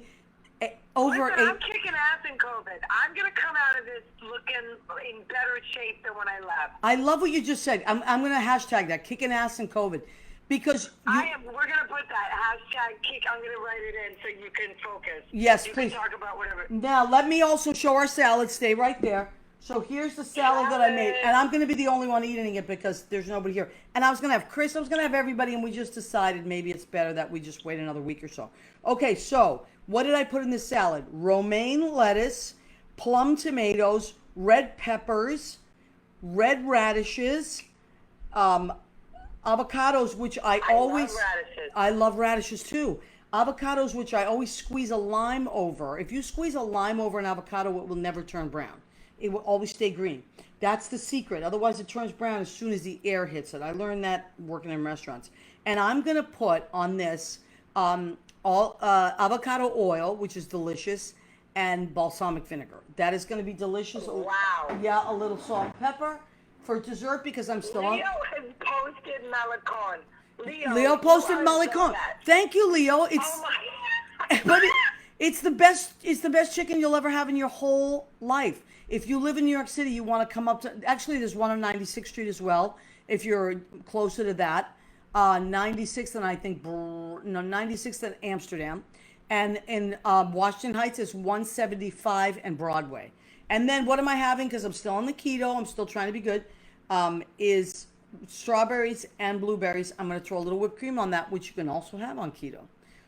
Over Listen, 8. I'm kicking ass in COVID. I'm going to come out of this looking in better shape than when I left. I love what you just said. I'm going to hashtag that, kicking ass in COVID. Because We're going to put that hashtag kick. I'm going to write it in so you can focus. Yes, you please. can talk about whatever. Now, let me also show our salad. Stay right there. So here's the salad that I made. And I'm going to be the only one eating it because there's nobody here. And I was going to have Chris, I was going to have everybody, and we just decided maybe it's better that we just wait another week or so. Okay, so what did I put in this salad? Romaine lettuce, plum tomatoes, red peppers, red radishes, avocados, which I always... love radishes. I love radishes too. Avocados, which I always squeeze a lime over. If you squeeze a lime over an avocado, it will never turn brown. It will always stay green. That's the secret. Otherwise, it turns brown as soon as the air hits it. I learned that working in restaurants. And I'm going to put on this all avocado oil, which is delicious, and balsamic vinegar. That is going to be delicious. Wow. Yeah, a little salt and pepper for dessert because I'm still on. Leo has posted Malecon. Leo posted you are the Malecon. best. Thank you, Leo. It's Oh my but it's the best. It's the best chicken you'll ever have in your whole life. If you live in New York City, you want to come up to. Actually, there's one on 96th Street as well. If you're closer to that, 96th and I think 96th and Amsterdam, and in Washington Heights is 175 and Broadway. And then what am I having? Because I'm still on the keto. I'm still trying to be good. Is strawberries and blueberries. I'm going to throw a little whipped cream on that, which you can also have on keto.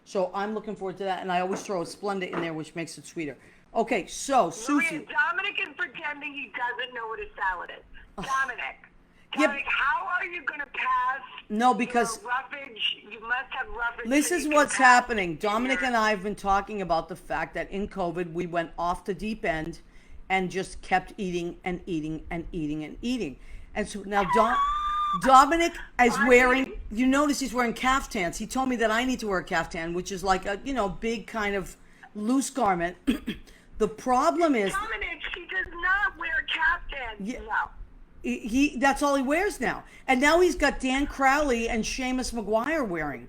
So I'm looking forward to that. And I always throw a Splenda in there, which makes it sweeter. Okay, so Susie. Maria, Dominic is pretending he doesn't know what a salad is. Dominic. Yeah, Dominic, how are you going to pass? No, because your roughage? You must have roughage. this so is you can what's pass happening. Dominic your- and I have been talking about the fact that in COVID, we went off the deep end and just kept eating and eating and eating and eating. And so now Dominic is wearing, you notice he's wearing caftans. He told me that I need to wear a caftan, which is like a, big kind of loose garment. The problem is Dominic, he does not wear caftans. Yeah. No. he that's all he wears now. And now he's got Dan Crowley and Seamus Maguire wearing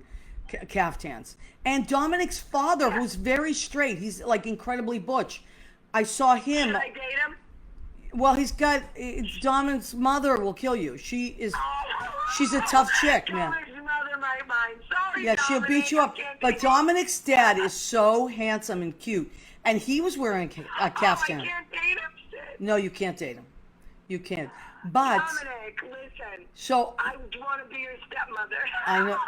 caftans. And Dominic's father, who's very straight, he's like incredibly butch. I saw him. Should I date him? Well, Dominic's mother will kill you. She's a tough chick, man. Dominic's mother might mind. Sorry, Yeah, she'll Dominic, beat you up. I can't But date Dominic's dad is so handsome and cute. And he was wearing a caftan. I can't date him. Shit. No, you can't date him. You can't. But, Dominic, listen. so, I want to be your stepmother. I know.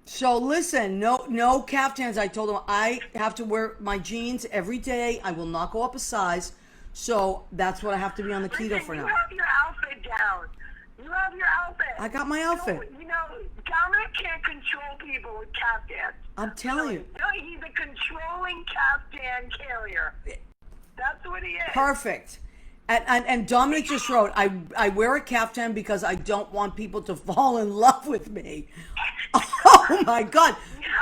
So listen, no caftans. I told him I have to wear my jeans every day. I will not go up a size. So that's what I have to be on the keto Listen, for now. You have your outfit down. You have your outfit. I got my outfit. Dominic can't control people with caftans. I'm telling you. No, he's a controlling caftan carrier. That's what he is. Perfect. And Dominic just wrote, I wear a caftan because I don't want people to fall in love with me. Oh my God.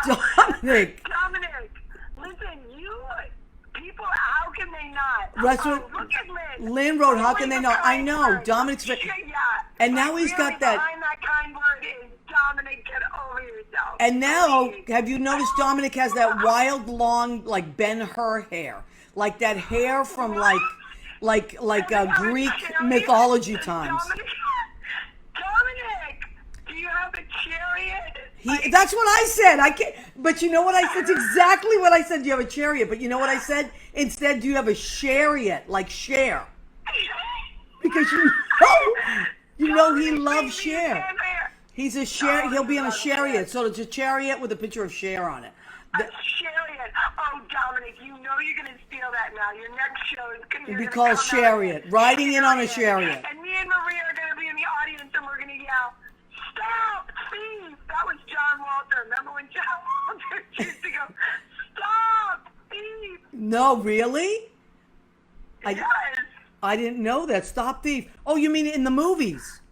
Dominic. Dominic, listen, people, how can they not? That's what- Look at Lynn. Lynn wrote, how can Always they a not? I kind know. word. Dominic's Yeah. and now But he's got really that. behind that kind word is Dominic, get over yourself. And now, Please. have you noticed Dominic has that wild, long, like Ben-Hur hair, like that hair from like Greek mythology times. Dominic, do you have a chariot? That's what I said. I can't. But you know what I said? It's exactly what I said. Do you have a chariot? But you know what I said? Instead, do you have a chariot, like Cher? Because you know he loves Cher. He's a Cher. He'll be on a chariot. So it's a chariot with a picture of Cher on it. A chariot. Oh, Dominic, you know you're going to steal that now. Your next show is going to It'd be called Chariot. Riding in on a chariot. And me and Maria are going to be in the audience and we're going to yell, "Stop, please." That was John Walter. Remember No, really? Yes. I didn't know that. Stop thief. Oh, you mean in the movies?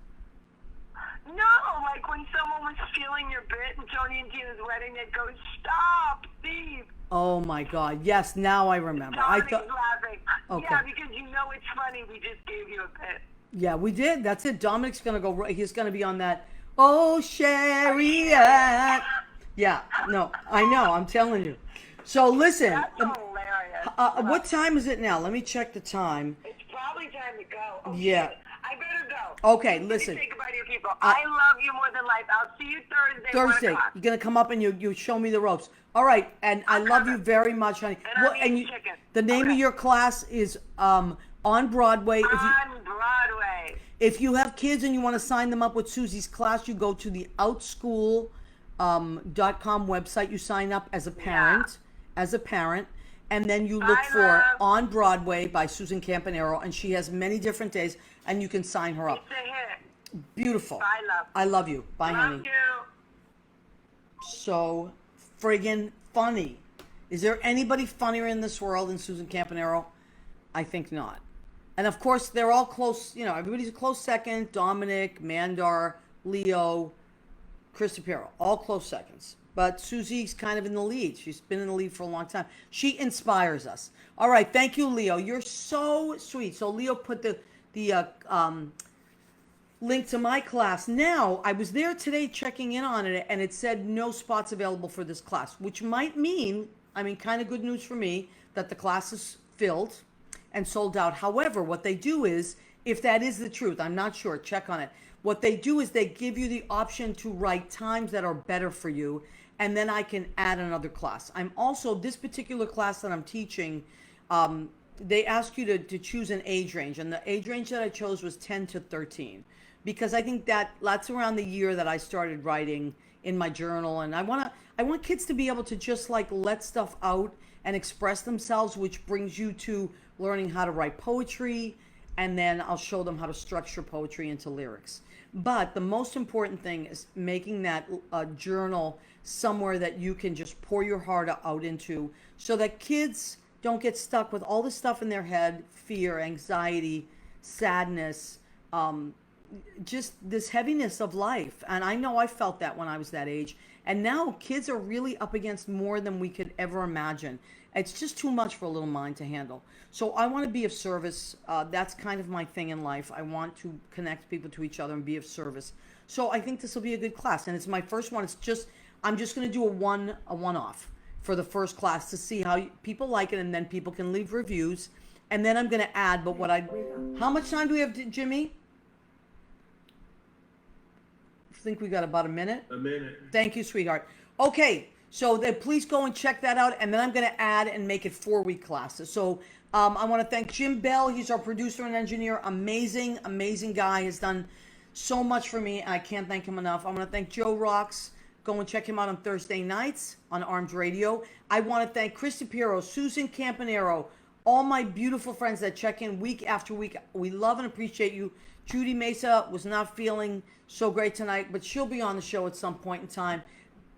No, like when someone was stealing your bit in Tony and Tina's wedding, they'd go, "Stop, thief." Oh my God. Yes, now I remember. Dominic is laughing. Okay. Yeah, because you know it's funny. We just gave you a bit. Yeah, we did. That's it. Dominic's gonna go. He's gonna be on that. Oh, chariot. Yeah. No, I know. I'm telling you. So listen. That's hilarious. What time is it now? Let me check the time. It's probably time to go. Oh, Yeah. shit. I better go. Okay, Let listen. me say goodbye to your people. I love you more than life. I'll see you Thursday. 1 Thursday, o'clock. you're gonna come up and you show me the ropes. All right, and I love you very much, honey. And I'll eat chicken. The name of Okay. your class is on Broadway. On Broadway. If you have kids and you want to sign them up with Susie's class, you go to the outschool.com website. You sign up as a parent, and then you look for love- On Broadway by Susan Campanaro, and she has many different days, and you can sign her up. It's a hit. Beautiful. Bye, love. I love you. Bye, honey. Love you. So friggin' funny. Is there anybody funnier in this world than Susan Campanaro? I think not. And of course, they're all close. You know, everybody's a close second. Dominic, Mandar, Leo, Chris Shapiro, all close seconds. But Susie's kind of in the lead. She's been in the lead for a long time. She inspires us. All right, thank you, Leo. You're so sweet. So Leo put the link to my class. Now, I was there today checking in on it, and it said no spots available for this class, which might mean, kind of good news for me, that the class is filled and sold out. However, what they do is, if that is the truth, I'm not sure, check on it. What they do is they give you the option to write times that are better for you, and then I can add another class. I'm also, this particular class that I'm teaching, they ask you to choose an age range, and the age range that I chose was 10 to 13. Because I think that's around the year that I started writing in my journal, and I want kids to be able to just like let stuff out and express themselves, which brings you to learning how to write poetry, and then I'll show them how to structure poetry into lyrics. But the most important thing is making that journal somewhere that you can just pour your heart out into, so that kids don't get stuck with all this stuff in their head: fear, anxiety, sadness, just this heaviness of life. And I know I felt that when I was that age. And now kids are really up against more than we could ever imagine. It's just too much for a little mind to handle. So I want to be of service. That's kind of my thing in life. I want to connect people to each other and be of service. So I think this will be a good class. And it's my first one. I'm just going to do a one-off for the first class to see how people like it, and then people can leave reviews. And then I'm going to add, how much time do we have, Jimmy? I think we got about a minute. A minute. Thank you, sweetheart. Okay, so then please go and check that out, and then I'm going to add and make it 4-week classes. So I want to thank Jim Bell. He's our producer and engineer. Amazing, amazing guy. Has done so much for me, and I can't thank him enough. I want to thank Joe Rocks. Go and check him out on Thursday nights on Armed Radio. I want to thank Chris Shapiro, Susan Campanaro, all my beautiful friends that check in week after week. We love and appreciate you. Judy Mesa was not feeling so great tonight, but she'll be on the show at some point in time.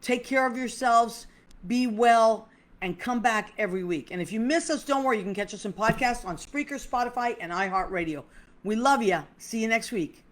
Take care of yourselves, be well, and come back every week. And if you miss us, don't worry. You can catch us in podcasts on Spreaker, Spotify, and iHeartRadio. We love you. See you next week.